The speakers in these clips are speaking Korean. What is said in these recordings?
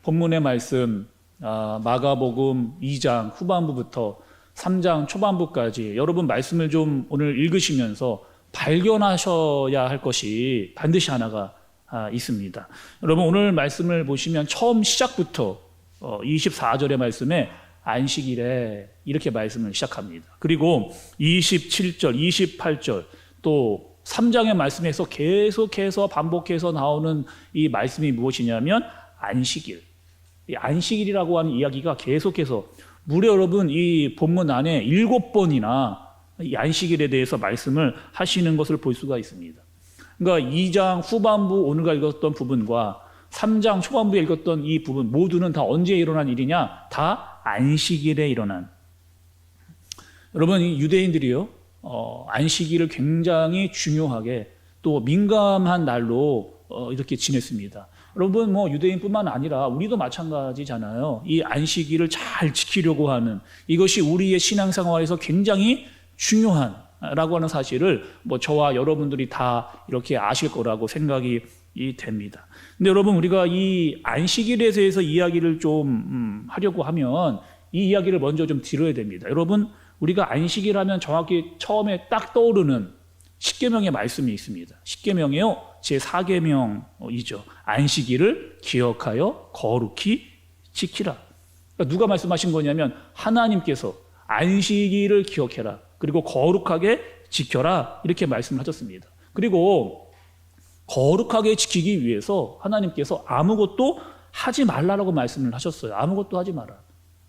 본문의 말씀 마가복음 2장 후반부부터 3장 초반부까지 여러분 말씀을 좀 오늘 읽으시면서 발견하셔야 할 것이 반드시 하나가 있습니다. 여러분 오늘 말씀을 보시면 처음 시작부터 24절의 말씀에 안식일에 이렇게 말씀을 시작합니다. 그리고 27절, 28절 또 3장의 말씀에서 계속해서 반복해서 나오는 이 말씀이 무엇이냐면 안식일. 이 안식일이라고 하는 이야기가 계속해서 무려 여러분 이 본문 안에 7번이나 이 안식일에 대해서 말씀을 하시는 것을 볼 수가 있습니다. 그러니까 2장 후반부 오늘과 읽었던 부분과 3장 초반부에 읽었던 이 부분 모두는 다 언제 일어난 일이냐? 다 안식일에 일어난. 여러분 이 유대인들이요 안식일을 굉장히 중요하게 또 민감한 날로 이렇게 지냈습니다. 여러분 유대인뿐만 아니라 우리도 마찬가지잖아요. 이 안식일을 잘 지키려고 하는 이것이 우리의 신앙생활에서 굉장히 중요한라고 하는 사실을 저와 여러분들이 다 이렇게 아실 거라고 생각이 됩니다. 근데 여러분 우리가 이 안식일에 대해서 이야기를 좀 하려고 하면 이 이야기를 먼저 좀 들어야 됩니다. 여러분 우리가 안식일 하면 정확히 처음에 딱 떠오르는 십계명의 말씀이 있습니다. 십계명이요 제4계명이죠. 안식일을 기억하여 거룩히 지키라. 그러니까 누가 말씀하신 거냐면 하나님께서 안식일을 기억해라. 그리고 거룩하게 지켜라. 이렇게 말씀을 하셨습니다. 그리고 거룩하게 지키기 위해서 하나님께서 아무것도 하지 말라라고 말씀을 하셨어요. 아무것도 하지 마라.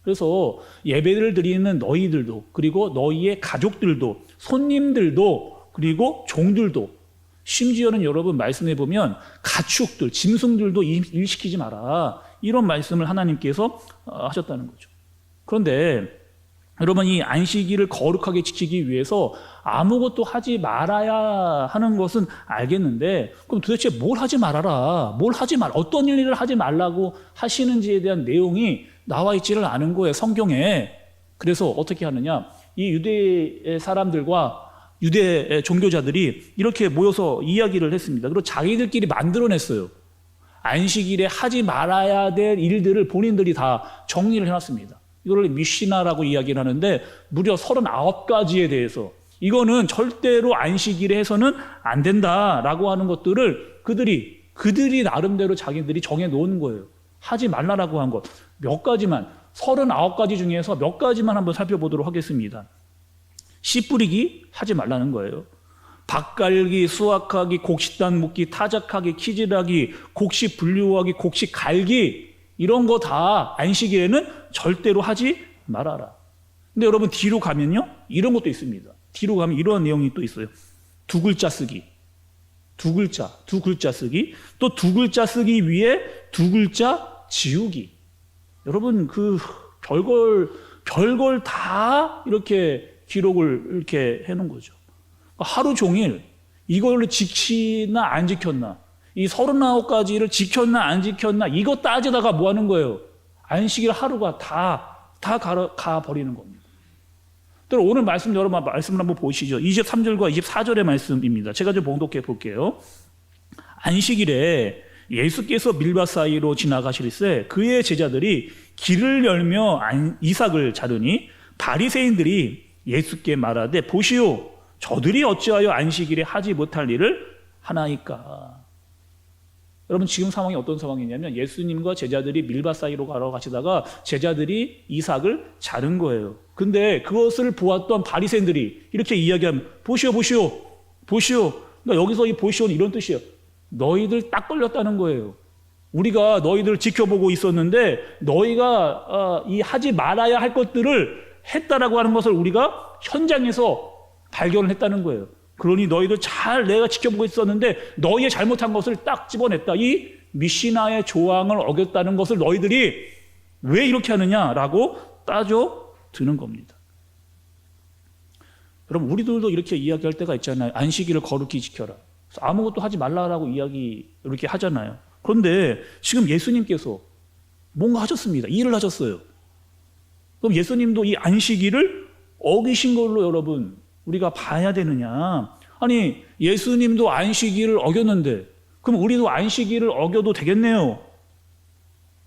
그래서 예배를 드리는 너희들도 그리고 너희의 가족들도 손님들도 그리고 종들도 심지어는 여러분 말씀해 보면 가축들, 짐승들도 일 시키지 마라. 이런 말씀을 하나님께서 하셨다는 거죠. 그런데 여러분 이 안식일을 거룩하게 지키기 위해서 아무것도 하지 말아야 하는 것은 알겠는데 그럼 도대체 뭘 하지 말아라. 뭘 하지 말, 어떤 일을 하지 말라고 하시는지에 대한 내용이 나와 있지를 않은 거예요. 성경에. 그래서 어떻게 하느냐. 이 유대 사람들과 유대 종교자들이 이렇게 모여서 이야기를 했습니다. 그리고 자기들끼리 만들어냈어요. 안식일에 하지 말아야 될 일들을 본인들이 다 정리를 해놨습니다. 이걸 미시나라고 이야기를 하는데 무려 39가지에 대해서 이거는 절대로 안식일에 해서는 안 된다라고 하는 것들을 그들이 나름대로 자기들이 정해놓은 거예요. 하지 말라라고 한 것. 몇 가지만 39가지 중에서 몇 가지만 한번 살펴보도록 하겠습니다. 씨 뿌리기 하지 말라는 거예요. 밭 갈기, 수확하기, 곡식단 묶기, 타작하기, 키질하기, 곡식 분류하기, 곡식 갈기 이런 거 다 안식일에는 절대로 하지 말아라. 근데 여러분 뒤로 가면요 이런 것도 있습니다. 뒤로 가면 이런 내용이 또 있어요. 두 글자 쓰기. 두 글자 쓰기. 또 두 글자 쓰기 위에 두 글자 지우기. 여러분 그 별걸 다 이렇게 기록을 이렇게 해놓은 거죠. 하루 종일 이걸 지키나 안 지켰나, 이 39가지를 지켰나 안 지켰나 이거 따지다가 뭐 하는 거예요? 안식일 하루가 다 가버리는 겁니다. 또 오늘 말씀 여러분 말씀을 한번 보시죠. 23절과 24절의 말씀입니다. 제가 좀 봉독해 볼게요. 안식일에 예수께서 밀밭 사이로 지나가실새 그의 제자들이 길을 열며 이삭을 자르니 바리새인들이 예수께 말하되 보시오 저들이 어찌하여 안식일에 하지 못할 일을 하나이까. 여러분 지금 상황이 어떤 상황이냐면 예수님과 제자들이 밀밭 사이로 가시다가 제자들이 이삭을 자른 거예요. 근데 그것을 보았던 바리새인들이 이렇게 이야기하면 보시오. 그러니까 여기서 이 보시오는 이런 뜻이에요. 너희들 딱 걸렸다는 거예요. 우리가 너희들을 지켜보고 있었는데 너희가 이 하지 말아야 할 것들을 했다라고 하는 것을 우리가 현장에서 발견을 했다는 거예요. 그러니 너희들 잘 내가 지켜보고 있었는데 너희의 잘못한 것을 딱 집어냈다. 이 미시나의 조항을 어겼다는 것을 너희들이 왜 이렇게 하느냐라고 따져 드는 겁니다. 여러분 우리들도 이렇게 이야기할 때가 있잖아요. 안식일을 거룩히 지켜라. 아무것도 하지 말라라고 이렇게 하잖아요. 그런데 지금 예수님께서 뭔가 하셨습니다. 일을 하셨어요. 그럼 예수님도 이 안식일을 어기신 걸로 여러분 우리가 봐야 되느냐? 아니 예수님도 안식일을 어겼는데 그럼 우리도 안식일을 어겨도 되겠네요.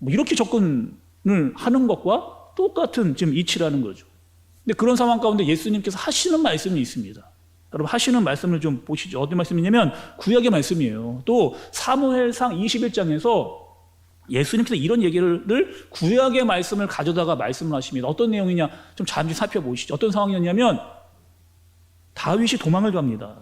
뭐 이렇게 접근을 하는 것과 똑같은 지금 이치라는 거죠. 근데 그런 상황 가운데 예수님께서 하시는 말씀이 있습니다. 여러분 하시는 말씀을 좀 보시죠. 어떤 말씀이냐면 구약의 말씀이에요. 또 사무엘상 21장에서 예수님께서 이런 얘기를 구약의 말씀을 가져다가 말씀을 하십니다. 어떤 내용이냐 좀 잠시 살펴보시죠. 어떤 상황이었냐면 다윗이 도망을 갑니다.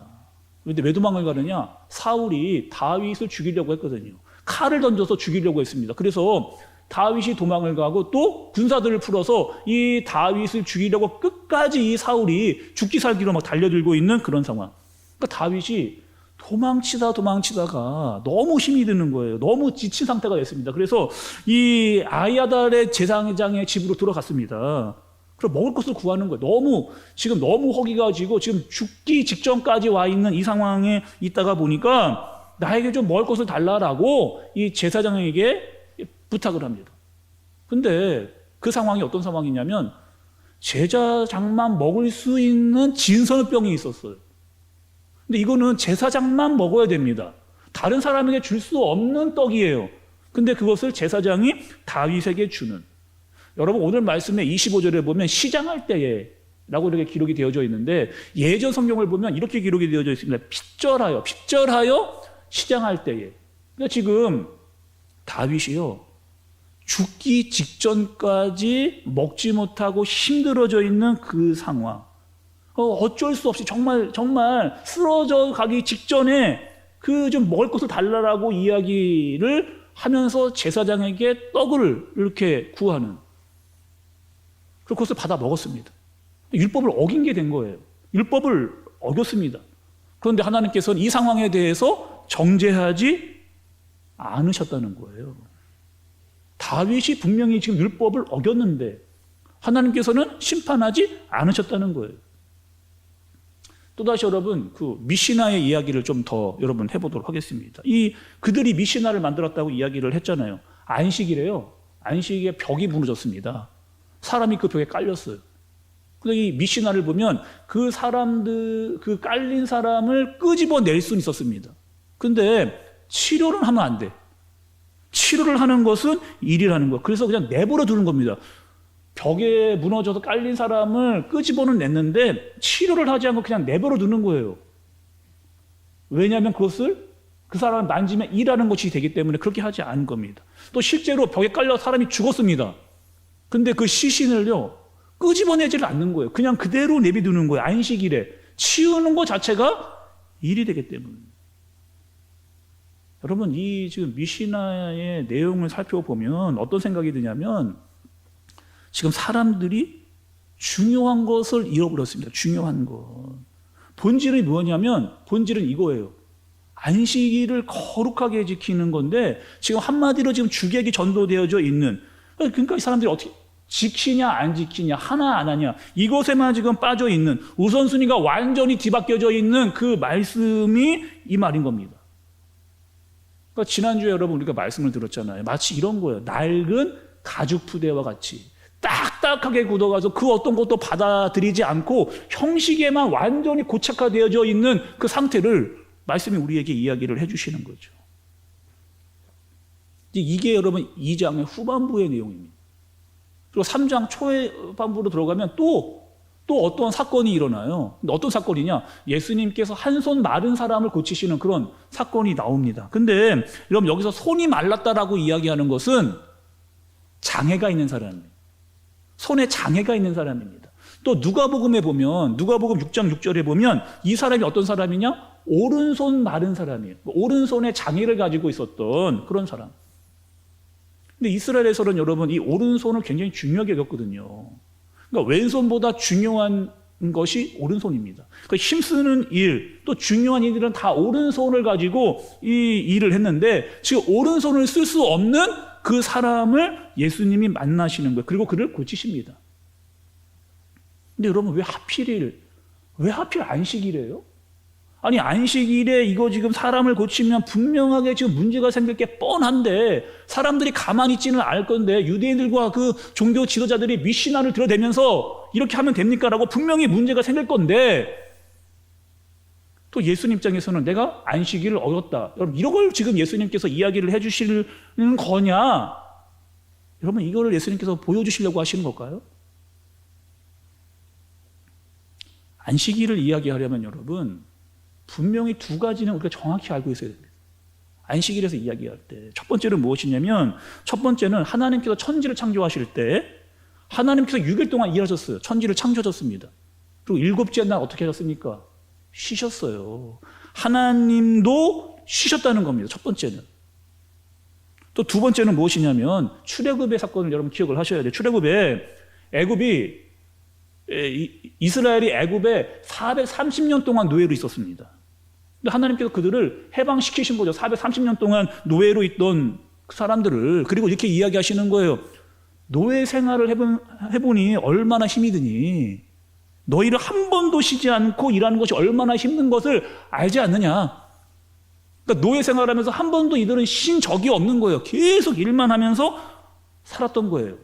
그런데 왜 도망을 가느냐? 사울이 다윗을 죽이려고 했거든요. 칼을 던져서 죽이려고 했습니다. 그래서 다윗이 도망을 가고 또 군사들을 풀어서 이 다윗을 죽이려고 끝까지 이 사울이 죽기 살기로 막 달려들고 있는 그런 상황. 그러니까 다윗이 도망치다가 너무 힘이 드는 거예요. 너무 지친 상태가 됐습니다. 그래서 이 아야달의 제사장의 집으로 들어갔습니다. 그럼 먹을 것을 구하는 거예요. 너무 허기가 지고 지금 죽기 직전까지 와 있는 이 상황에 있다가 보니까 나에게 좀 먹을 것을 달라라고 이 제사장에게 부탁을 합니다. 근데 그 상황이 어떤 상황이냐면 제사장만 먹을 수 있는 진설병이 있었어요. 근데 이거는 제사장만 먹어야 됩니다. 다른 사람에게 줄 수 없는 떡이에요. 근데 그것을 제사장이 다윗에게 주는. 여러분 오늘 말씀의 25절에 보면 시장할 때에 라고 이렇게 기록이 되어져 있는데 예전 성경을 보면 이렇게 기록이 되어져 있습니다. 핍절하여 시장할 때에. 그러니까 지금 다윗이요 죽기 직전까지 먹지 못하고 힘들어져 있는 그 상황. 어쩔 수 없이 정말 쓰러져 가기 직전에 그 좀 먹을 것을 달라라고 이야기를 하면서 제사장에게 떡을 이렇게 구하는. 그것을 받아 먹었습니다. 율법을 어긴 게 된 거예요. 율법을 어겼습니다. 그런데 하나님께서는 이 상황에 대해서 정죄하지 않으셨다는 거예요. 다윗이 분명히 지금 율법을 어겼는데 하나님께서는 심판하지 않으셨다는 거예요. 또다시 여러분 그 미시나의 이야기를 좀 더 여러분 해보도록 하겠습니다. 그들이 미시나를 만들었다고 이야기를 했잖아요. 안식일에요. 안식일에 벽이 무너졌습니다. 사람이 그 벽에 깔렸어요. 근데 이 미시나를 보면 그 깔린 사람을 끄집어낼 수는 있었습니다. 근데 치료를 하면 안 돼. 치료를 하는 것은 일이라는 거. 그래서 그냥 내버려 두는 겁니다. 벽에 무너져서 깔린 사람을 끄집어는 냈는데 치료를 하지 않고 그냥 내버려 두는 거예요. 왜냐하면 그것을 그 사람을 만지면 일하는 것이 되기 때문에 그렇게 하지 않은 겁니다. 또 실제로 벽에 깔려 사람이 죽었습니다. 근데 그 시신을요 끄집어내지를 않는 거예요. 그냥 그대로 내비두는 거예요. 안식일에 치우는 것 자체가 일이 되기 때문에. 여러분 이 지금 미시나의 내용을 살펴보면 어떤 생각이 드냐면 지금 사람들이 중요한 것을 잃어버렸습니다. 중요한 것. 본질이 뭐냐면 본질은 이거예요. 안식일을 거룩하게 지키는 건데 지금 한마디로 지금 주객이 전도되어져 있는. 그러니까 이 사람들이 어떻게 지키냐 안 지키냐 하나 안 하냐 이것에만 지금 빠져 있는 우선순위가 완전히 뒤바뀌어져 있는 그 말씀이 이 말인 겁니다. 그러니까 지난주에 여러분 우리가 말씀을 들었잖아요. 마치 이런 거예요. 낡은 가죽 푸대와 같이 딱딱하게 굳어가서 그 어떤 것도 받아들이지 않고 형식에만 완전히 고착화되어져 있는 그 상태를 말씀이 우리에게 이야기를 해주시는 거죠. 이게 여러분 2장의 후반부의 내용입니다. 그리고 3장 초반부로 들어가면 또 어떤 사건이 일어나요. 근데 어떤 사건이냐? 예수님께서 한 손 마른 사람을 고치시는 그런 사건이 나옵니다. 근데 여러분 여기서 손이 말랐다라고 이야기하는 것은 장애가 있는 사람이에요. 손에 장애가 있는 사람입니다. 또 누가복음에 보면 누가복음 6장 6절에 보면 이 사람이 어떤 사람이냐? 오른손 마른 사람이에요. 오른손에 장애를 가지고 있었던 그런 사람. 근데 이스라엘에서는 여러분 이 오른손을 굉장히 중요하게 여겼거든요. 그러니까 왼손보다 중요한 것이 오른손입니다. 그러니까 힘쓰는 일, 또 중요한 일들은 다 오른손을 가지고 이 일을 했는데 지금 오른손을 쓸 수 없는 그 사람을 예수님이 만나시는 거예요. 그리고 그를 고치십니다. 근데 여러분 왜 하필 안식일이에요? 아니 안식일에 이거 지금 사람을 고치면 분명하게 지금 문제가 생길 게 뻔한데 사람들이 가만히 있지는 않을 건데 유대인들과 그 종교 지도자들이 미시나를 들어대면서 이렇게 하면 됩니까? 라고 분명히 문제가 생길 건데 또 예수님 입장에서는 내가 안식일을 어겼다. 여러분 이런 걸 지금 예수님께서 이야기를 해주시는 거냐? 여러분, 이거를 예수님께서 보여주시려고 하시는 걸까요? 안식일을 이야기하려면 여러분, 분명히 두 가지는 우리가 정확히 알고 있어야 됩니다. 안식일에서 이야기할 때 첫 번째는 무엇이냐면, 첫 번째는 하나님께서 천지를 창조하실 때 하나님께서 6일 동안 일하셨어요. 천지를 창조하셨습니다. 그리고 일곱째 날 어떻게 하셨습니까? 쉬셨어요. 하나님도 쉬셨다는 겁니다. 첫 번째는. 또 두 번째는 무엇이냐면, 출애굽의 사건을 여러분 기억을 하셔야 돼요. 출애굽에 이스라엘이 애굽에 430년 동안 노예로 있었습니다. 근데 하나님께서 그들을 해방시키신 거죠. 430년 동안 노예로 있던 그 사람들을. 그리고 이렇게 이야기하시는 거예요. 노예 생활을 해보니 얼마나 힘이 드니, 너희를 한 번도 쉬지 않고 일하는 것이 얼마나 힘든 것을 알지 않느냐. 그러니까 노예 생활하면서 한 번도 이들은 쉰 적이 없는 거예요. 계속 일만 하면서 살았던 거예요.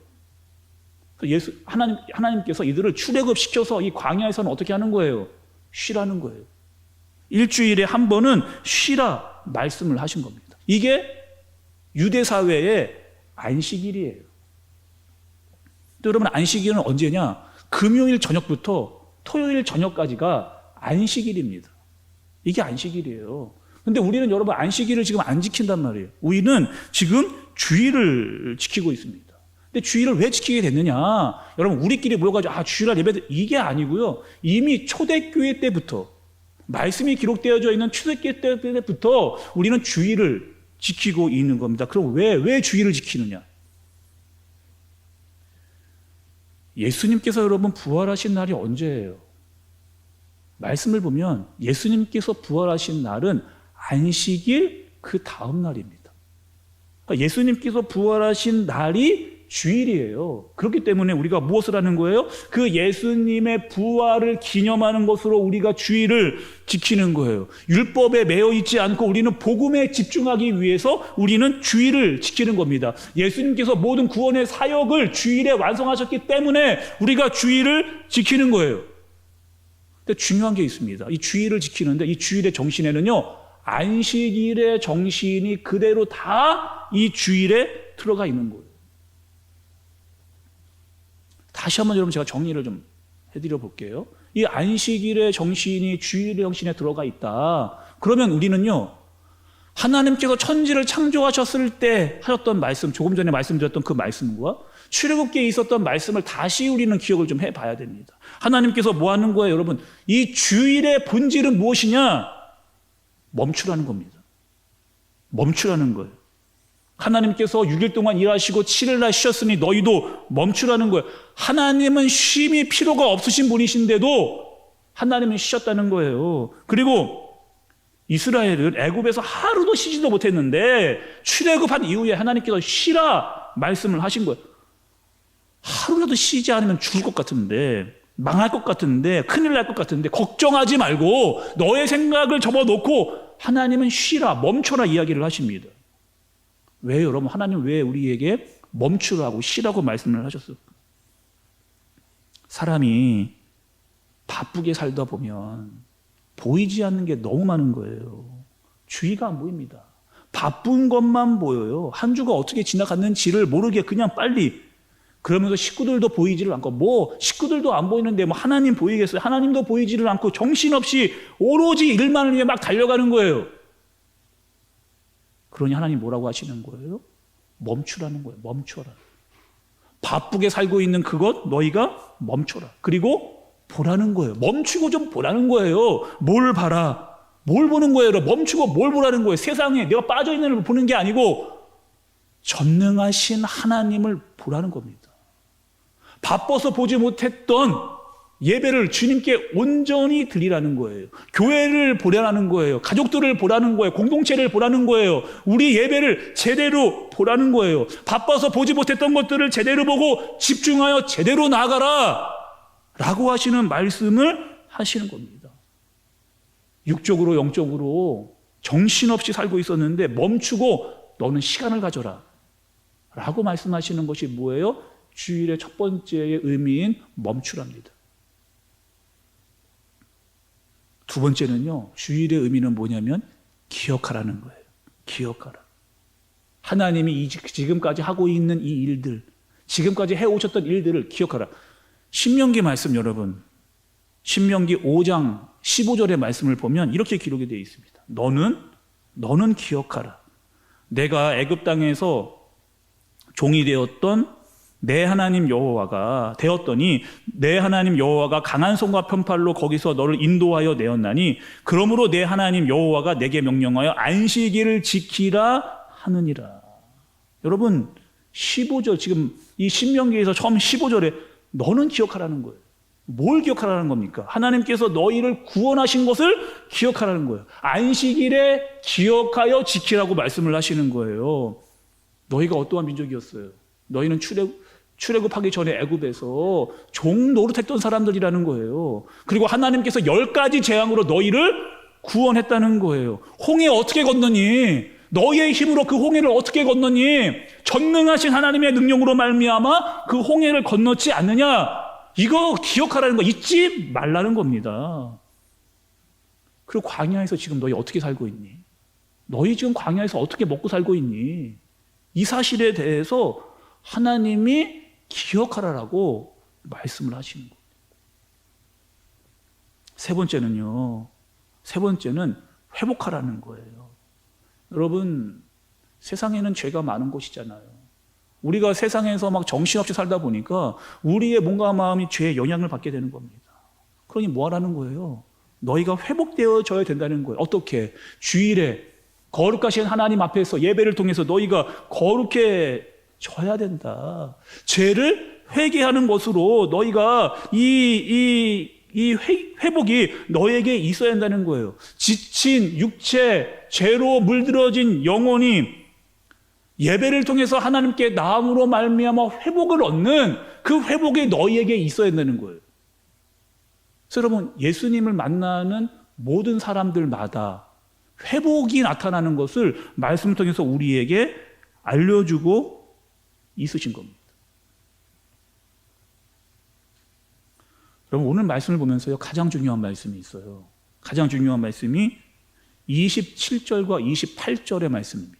하나님께서 이들을 출애굽시켜서 이 광야에서는 어떻게 하는 거예요? 쉬라는 거예요. 일주일에 한 번은 쉬라 말씀을 하신 겁니다. 이게 유대 사회의 안식일이에요. 또 여러분, 안식일은 언제냐? 금요일 저녁부터 토요일 저녁까지가 안식일입니다. 이게 안식일이에요. 근데 우리는 여러분, 안식일을 지금 안 지킨단 말이에요. 우리는 지금 주일을 지키고 있습니다. 근데 주일을 왜 지키게 됐느냐? 여러분, 우리끼리 모여가지고 주일날 예배, 이게 아니고요. 이미 초대교회 때부터, 말씀이 기록되어져 있는 초대교회 때부터 우리는 주일을 지키고 있는 겁니다. 그럼 왜 주일을 지키느냐? 예수님께서 여러분 부활하신 날이 언제예요? 말씀을 보면 예수님께서 부활하신 날은 안식일 그 다음 날입니다. 그러니까 예수님께서 부활하신 날이 주일이에요. 그렇기 때문에 우리가 무엇을 하는 거예요? 그 예수님의 부활을 기념하는 것으로 우리가 주일을 지키는 거예요. 율법에 매여 있지 않고 우리는 복음에 집중하기 위해서 우리는 주일을 지키는 겁니다. 예수님께서 모든 구원의 사역을 주일에 완성하셨기 때문에 우리가 주일을 지키는 거예요. 근데 중요한 게 있습니다. 이 주일을 지키는데 이 주일의 정신에는요, 안식일의 정신이 그대로 다 이 주일에 들어가 있는 거예요. 다시 한번 여러분, 제가 정리를 좀 해드려 볼게요. 이 안식일의 정신이 주일의 정신에 들어가 있다. 그러면 우리는요, 하나님께서 천지를 창조하셨을 때 하셨던 말씀, 조금 전에 말씀드렸던 그 말씀과 출애굽기에 있었던 말씀을 다시 우리는 기억을 좀 해봐야 됩니다. 하나님께서 뭐 하는 거예요, 여러분? 이 주일의 본질은 무엇이냐? 멈추라는 겁니다. 멈추라는 거예요. 하나님께서 6일 동안 일하시고 7일 날 쉬셨으니 너희도 멈추라는 거예요. 하나님은 쉼이 필요가 없으신 분이신데도 하나님은 쉬셨다는 거예요. 그리고 이스라엘은 애굽에서 하루도 쉬지도 못했는데 출애굽한 이후에 하나님께서 쉬라 말씀을 하신 거예요. 하루라도 쉬지 않으면 죽을 것 같은데, 망할 것 같은데, 큰일 날 것 같은데 걱정하지 말고 너의 생각을 접어놓고 하나님은 쉬라, 멈춰라 이야기를 하십니다. 왜 여러분, 하나님 왜 우리에게 멈추라고 쉬라고 말씀을 하셨을까? 사람이 바쁘게 살다 보면 보이지 않는 게 너무 많은 거예요. 주의가 안 보입니다. 바쁜 것만 보여요. 한 주가 어떻게 지나갔는지를 모르게 그냥 빨리, 그러면서 식구들도 보이지를 않고, 식구들도 안 보이는데 하나님 보이겠어요? 하나님도 보이지를 않고 정신없이 오로지 일만을 위해 막 달려가는 거예요. 그러니 하나님 뭐라고 하시는 거예요? 멈추라는 거예요. 멈춰라. 바쁘게 살고 있는 그것 너희가 멈춰라. 그리고 보라는 거예요. 멈추고 좀 보라는 거예요. 뭘 봐라. 뭘 보는 거예요? 멈추고 뭘 보라는 거예요? 세상에 내가 빠져있는 걸 보는 게 아니고 전능하신 하나님을 보라는 겁니다. 바빠서 보지 못했던 예배를 주님께 온전히 드리라는 거예요. 교회를 보라는 거예요. 가족들을 보라는 거예요. 공동체를 보라는 거예요. 우리 예배를 제대로 보라는 거예요. 바빠서 보지 못했던 것들을 제대로 보고 집중하여 제대로 나아가라 라고 하시는 말씀을 하시는 겁니다. 육적으로 영적으로 정신없이 살고 있었는데 멈추고 너는 시간을 가져라 라고 말씀하시는 것이 뭐예요? 주일의 첫 번째의 의미인 멈추랍니다. 두 번째는요, 주일의 의미는 뭐냐면 기억하라는 거예요. 기억하라. 하나님이 지금까지 하고 있는 이 일들, 지금까지 해오셨던 일들을 기억하라. 신명기 말씀 여러분, 신명기 5장 15절의 말씀을 보면 이렇게 기록이 되어 있습니다. 너는 기억하라. 내가 애굽 땅에서 종이 되었던 내 하나님 여호와가 되었더니 내 하나님 여호와가 강한 손과 편팔로 거기서 너를 인도하여 내었나니 그러므로 내 하나님 여호와가 내게 명령하여 안식일을 지키라 하느니라. 여러분 15절 지금 이 신명기에서 처음 15절에 너는 기억하라는 거예요. 뭘 기억하라는 겁니까? 하나님께서 너희를 구원하신 것을 기억하라는 거예요. 안식일에 기억하여 지키라고 말씀을 하시는 거예요. 너희가 어떠한 민족이었어요? 너희는 출애굽하기 전에 애굽에서 종 노릇했던 사람들이라는 거예요. 그리고 하나님께서 10가지 재앙으로 너희를 구원했다는 거예요. 홍해 어떻게 건너니? 너희의 힘으로 그 홍해를 어떻게 건너니? 전능하신 하나님의 능력으로 말미암아 그 홍해를 건넜지 않느냐? 이거 기억하라는 거, 잊지 말라는 겁니다. 그리고 광야에서 지금 너희 어떻게 살고 있니? 너희 지금 광야에서 어떻게 먹고 살고 있니? 이 사실에 대해서 하나님이 기억하라라고 말씀을 하시는 거예요. 세 번째는 회복하라는 거예요. 여러분, 세상에는 죄가 많은 곳이잖아요. 우리가 세상에서 막 정신없이 살다 보니까 우리의 몸과 마음이 죄의 영향을 받게 되는 겁니다. 그러니 뭐 하라는 거예요? 너희가 회복되어져야 된다는 거예요. 어떻게? 주일에 거룩하신 하나님 앞에서 예배를 통해서 너희가 거룩해져야 된다. 죄를 회개하는 것으로 너희가 이 회복이 너에게 있어야 한다는 거예요. 지친 육체, 죄로 물들어진 영혼이 예배를 통해서 하나님께 나음으로 말미암아 회복을 얻는 그 회복이 너희에게 있어야 한다는 거예요. 그래서 여러분, 예수님을 만나는 모든 사람들마다 회복이 나타나는 것을 말씀을 통해서 우리에게 알려주고 있으신 겁니다. 여러분, 오늘 말씀을 보면서요, 가장 중요한 말씀이 있어요. 가장 중요한 말씀이 27절과 28절의 말씀입니다.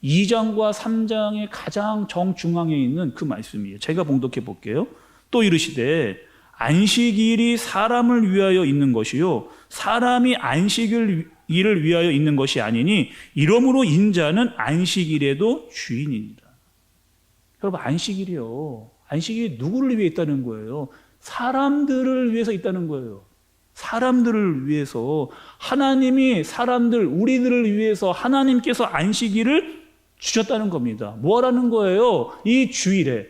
2장과 3장의 가장 정중앙에 있는 그 말씀이에요. 제가 봉독해 볼게요. 또 이르시되 안식일이 사람을 위하여 있는 것이요 사람이 안식일을 위하여 있는 것이 아니니 이러므로 인자는 안식일에도 주인이니라. 여러분, 안식일이요, 안식일이 누구를 위해 있다는 거예요? 사람들을 위해서 있다는 거예요. 사람들을 위해서 하나님이 우리들을 위해서 하나님께서 안식일을 주셨다는 겁니다. 뭐 하라는 거예요? 이 주일에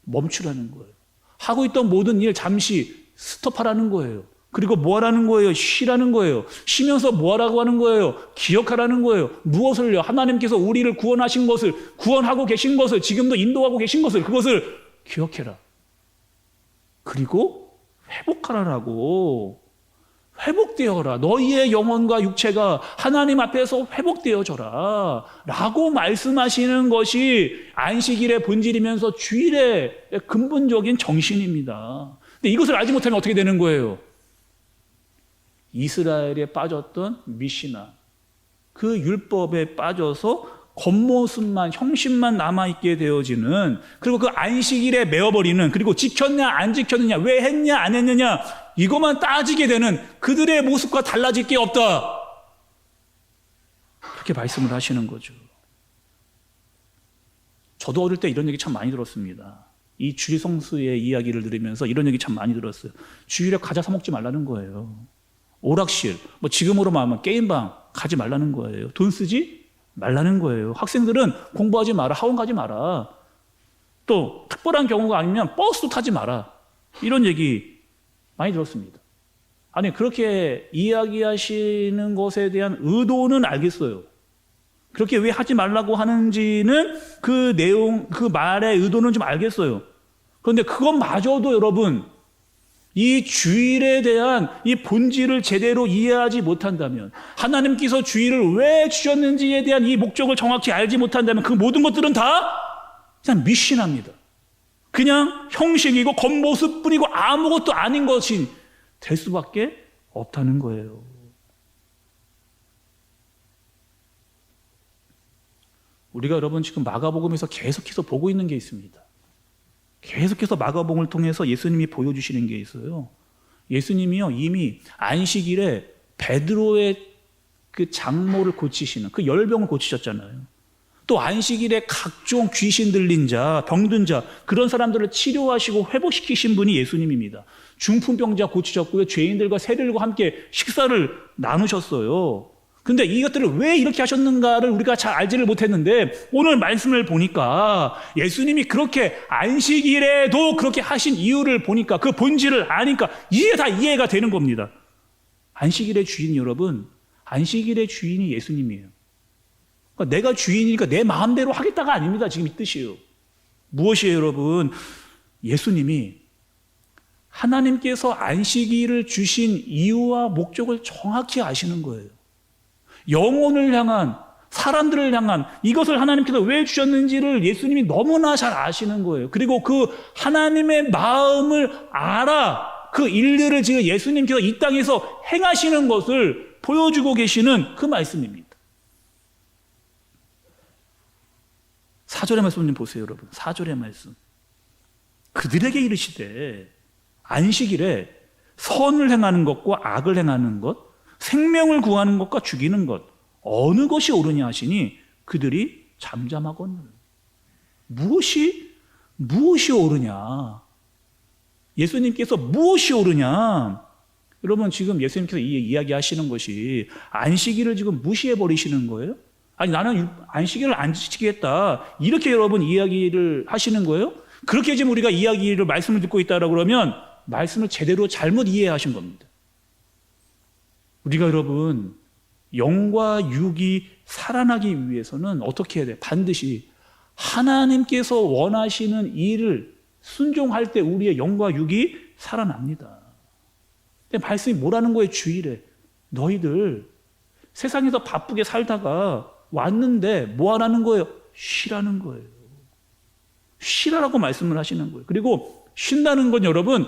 멈추라는 거예요. 하고 있던 모든 일 잠시 스톱하라는 거예요. 그리고 뭐 하라는 거예요? 쉬라는 거예요. 쉬면서 뭐 하라고 하는 거예요? 기억하라는 거예요. 무엇을요? 하나님께서 우리를 구원하신 것을, 구원하고 계신 것을, 지금도 인도하고 계신 것을, 그것을 기억해라. 그리고 회복하라라고. 회복되어라. 너희의 영혼과 육체가 하나님 앞에서 회복되어져라 라고 말씀하시는 것이 안식일의 본질이면서 주일의 근본적인 정신입니다. 근데 이것을 알지 못하면 어떻게 되는 거예요? 이스라엘에 빠졌던 미시나, 그 율법에 빠져서 겉모습만, 형식만 남아있게 되어지는, 그리고 그 안식일에 메어버리는, 그리고 지켰냐 안 지켰느냐, 왜 했냐 안 했느냐, 이것만 따지게 되는 그들의 모습과 달라질 게 없다. 그렇게 말씀을 하시는 거죠. 저도 어릴 때 이런 얘기 참 많이 들었습니다. 이 주일 성수의 이야기를 들으면서 이런 얘기 참 많이 들었어요. 주일에 과자 사 먹지 말라는 거예요. 오락실, 뭐 지금으로 말하면 게임방 가지 말라는 거예요. 돈 쓰지 말라는 거예요. 학생들은 공부하지 마라, 학원 가지 마라. 또 특별한 경우가 아니면 버스도 타지 마라. 이런 얘기 많이 들었습니다. 아니, 그렇게 이야기하시는 것에 대한 의도는 알겠어요. 그렇게 왜 하지 말라고 하는지는 그 내용, 그 말의 의도는 좀 알겠어요. 그런데 그것마저도 여러분, 이 주일에 대한 이 본질을 제대로 이해하지 못한다면, 하나님께서 주일을 왜 주셨는지에 대한 이 목적을 정확히 알지 못한다면 그 모든 것들은 다 그냥 미신합니다. 그냥 형식이고 겉모습뿐이고 아무것도 아닌 것이 될 수밖에 없다는 거예요. 우리가 여러분 지금 마가복음에서 계속해서 보고 있는 게 있습니다. 계속해서 마가복음을 통해서 예수님이 보여주시는 게 있어요. 예수님이요 이미 안식일에 베드로의 그 장모를 고치시는 그 열병을 고치셨잖아요. 또 안식일에 각종 귀신 들린 자, 병든 자 그런 사람들을 치료하시고 회복시키신 분이 예수님입니다. 중풍병자 고치셨고요. 죄인들과 세리들과 함께 식사를 나누셨어요. 근데 이것들을 왜 이렇게 하셨는가를 우리가 잘 알지를 못했는데 오늘 말씀을 보니까 예수님이 그렇게 안식일에도 그렇게 하신 이유를 보니까 그 본질을 아니까 이게 다 이해가 되는 겁니다. 안식일의 주인 여러분, 안식일의 주인이 예수님이에요. 그러니까 내가 주인이니까 내 마음대로 하겠다가 아닙니다. 지금 이 뜻이에요. 무엇이에요 여러분? 예수님이 하나님께서 안식일을 주신 이유와 목적을 정확히 아시는 거예요. 영혼을 향한, 사람들을 향한 이것을 하나님께서 왜 주셨는지를 예수님이 너무나 잘 아시는 거예요. 그리고 그 하나님의 마음을 알아 그 일들을 지금 예수님께서 이 땅에서 행하시는 것을 보여주고 계시는 그 말씀입니다. 4절의 말씀 좀 보세요 여러분. 4절의 말씀. 그들에게 이르시되 안식일에 선을 행하는 것과 악을 행하는 것, 생명을 구하는 것과 죽이는 것 어느 것이 옳으냐 하시니 그들이 잠잠하거늘. 무엇이 옳으냐? 예수님께서 무엇이 옳으냐? 여러분 지금 예수님께서 이야기하시는 것이 안식일을 지금 무시해 버리시는 거예요? 아니 나는 안식일을 안 지키겠다 이렇게 여러분 이야기를 하시는 거예요? 그렇게 지금 우리가 이야기를 말씀을 듣고 있다라고 그러면 말씀을 제대로 잘못 이해하신 겁니다. 우리가 여러분 영과 육이 살아나기 위해서는 어떻게 해야 돼요? 반드시 하나님께서 원하시는 일을 순종할 때 우리의 영과 육이 살아납니다. 근데 말씀이 뭐라는 거예요? 주일에 너희들 세상에서 바쁘게 살다가 왔는데 뭐 하라는 거예요? 쉬라는 거예요. 쉬라라고 말씀을 하시는 거예요. 그리고 쉰다는 건 여러분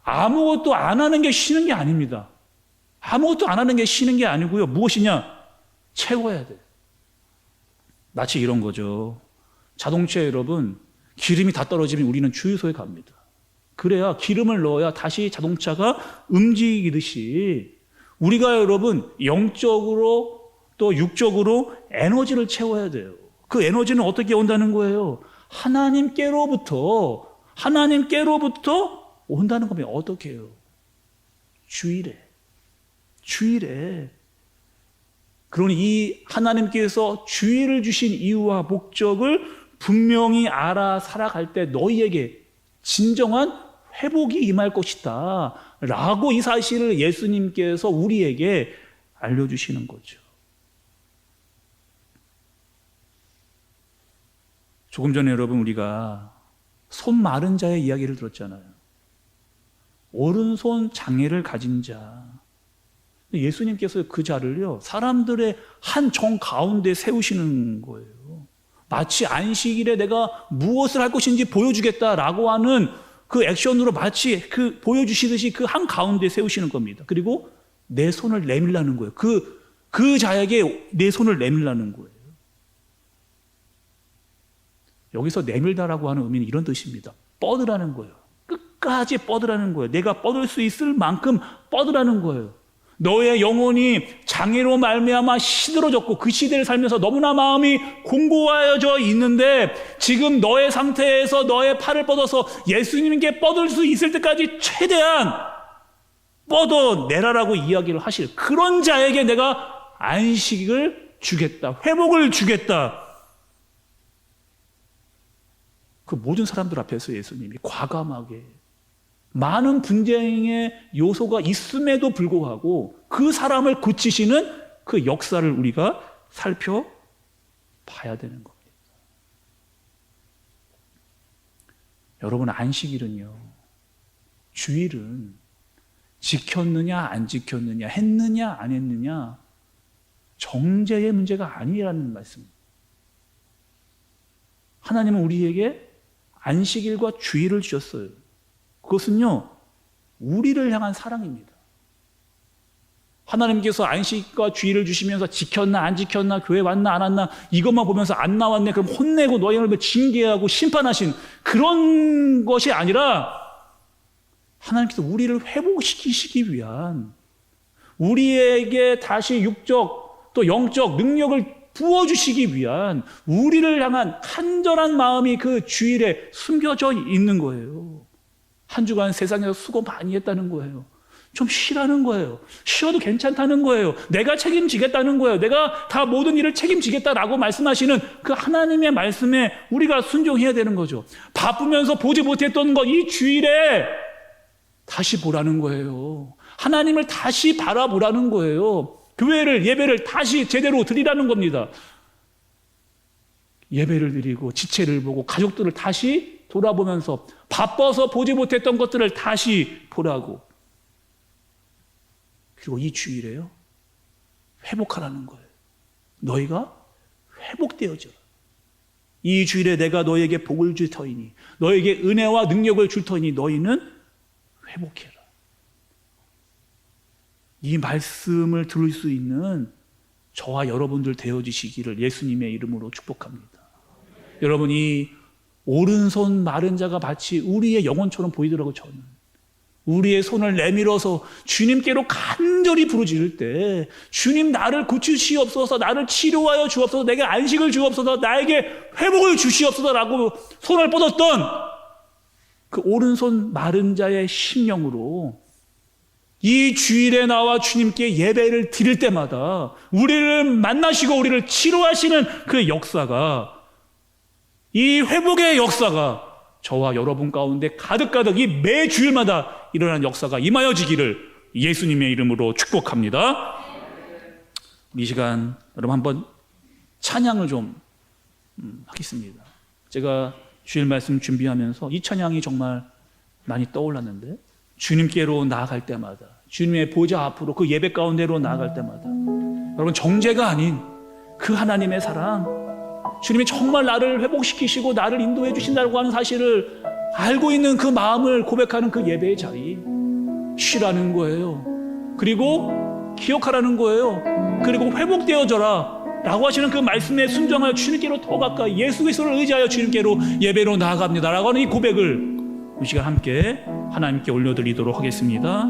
아무것도 안 하는 게 쉬는 게 아닙니다. 아무것도 안 하는 게 쉬는 게 아니고요. 무엇이냐? 채워야 돼. 마치 이런 거죠. 자동차에 여러분 기름이 다 떨어지면 우리는 주유소에 갑니다. 그래야 기름을 넣어야 다시 자동차가 움직이듯이 우리가 여러분 영적으로 또 육적으로 에너지를 채워야 돼요. 그 에너지는 어떻게 온다는 거예요? 하나님께로부터 온다는 거면 어떻게 해요? 주일에. 그러니 이 하나님께서 주일을 주신 이유와 목적을 분명히 알아 살아갈 때 너희에게 진정한 회복이 임할 것이다 라고 이 사실을 예수님께서 우리에게 알려주시는 거죠. 조금 전에 여러분 우리가 손 마른 자의 이야기를 들었잖아요. 오른손 장애를 가진 자. 예수님께서 그 자를요 사람들의 한 정 가운데 세우시는 거예요. 마치 안식일에 내가 무엇을 할 것인지 보여주겠다라고 하는 그 액션으로 마치 그 보여주시듯이 그 한 가운데 세우시는 겁니다. 그리고 내 손을 내밀라는 거예요. 그 자에게 내 손을 내밀라는 거예요. 여기서 내밀다라고 하는 의미는 이런 뜻입니다. 뻗으라는 거예요. 끝까지 뻗으라는 거예요. 내가 뻗을 수 있을 만큼 뻗으라는 거예요. 너의 영혼이 장애로 말미암아 시들어졌고 그 시대를 살면서 너무나 마음이 공고하여져 있는데 지금 너의 상태에서 너의 팔을 뻗어서 예수님께 뻗을 수 있을 때까지 최대한 뻗어내라라고 이야기를 하실 그런 자에게 내가 안식을 주겠다. 회복을 주겠다. 그 모든 사람들 앞에서 예수님이 과감하게 많은 분쟁의 요소가 있음에도 불구하고 그 사람을 고치시는 그 역사를 우리가 살펴봐야 되는 겁니다. 여러분 안식일은요, 주일은 지켰느냐 안 지켰느냐 했느냐 안 했느냐 정죄의 문제가 아니라는 말씀입니다. 하나님은 우리에게 안식일과 주일을 주셨어요. 그것은요 우리를 향한 사랑입니다. 하나님께서 안식과 주의를 주시면서 지켰나 안 지켰나, 교회 왔나 안 왔나 이것만 보면서 안 나왔네 그럼 혼내고 너희를 징계하고 심판하신 그런 것이 아니라 하나님께서 우리를 회복시키시기 위한, 우리에게 다시 육적 또 영적 능력을 부어주시기 위한 우리를 향한 간절한 마음이 그 주일에 숨겨져 있는 거예요. 한 주간 세상에서 수고 많이 했다는 거예요. 좀 쉬라는 거예요. 쉬어도 괜찮다는 거예요. 내가 책임지겠다는 거예요. 내가 다 모든 일을 책임지겠다라고 말씀하시는 그 하나님의 말씀에 우리가 순종해야 되는 거죠. 바쁘면서 보지 못했던 거 이 주일에 다시 보라는 거예요. 하나님을 다시 바라보라는 거예요. 교회를, 예배를 다시 제대로 드리라는 겁니다. 예배를 드리고 지체를 보고 가족들을 다시 돌아보면서 바빠서 보지 못했던 것들을 다시 보라고. 그리고 이 주일에요, 회복하라는 거예요. 너희가 회복되어져라. 이 주일에 내가 너에게 복을 줄 터이니, 너에게 은혜와 능력을 줄 터이니 너희는 회복해라. 이 말씀을 들을 수 있는 저와 여러분들 되어지시기를 예수님의 이름으로 축복합니다. 여러분, 이 오른손 마른 자가 마치 우리의 영혼처럼 보이더라고요. 저는 우리의 손을 내밀어서 주님께로 간절히 부르짖을 때, 주님 나를 고치시옵소서, 나를 치료하여 주옵소서, 내게 안식을 주옵소서, 나에게 회복을 주시옵소서라고 손을 뻗었던 그 오른손 마른 자의 심령으로 이 주일에 나와 주님께 예배를 드릴 때마다 우리를 만나시고 우리를 치료하시는 그 역사가, 이 회복의 역사가 저와 여러분 가운데 가득가득 이 매 주일마다 일어나는 역사가 임하여지기를 예수님의 이름으로 축복합니다. 이 시간 여러분 한번 찬양을 좀 하겠습니다. 제가 주일 말씀 준비하면서 이 찬양이 정말 많이 떠올랐는데, 주님께로 나아갈 때마다, 주님의 보좌 앞으로 그 예배 가운데로 나아갈 때마다 여러분 정죄가 아닌 그 하나님의 사랑, 주님이 정말 나를 회복시키시고 나를 인도해 주신다고 하는 사실을 알고 있는 그 마음을 고백하는 그 예배의 자리, 쉬라는 거예요. 그리고 기억하라는 거예요. 그리고 회복되어져라 라고 하시는 그 말씀에 순종하여 주님께로 더 가까이 예수 그리스도를 의지하여 주님께로 예배로 나아갑니다 라고 하는 이 고백을 이 시간 함께 하나님께 올려드리도록 하겠습니다.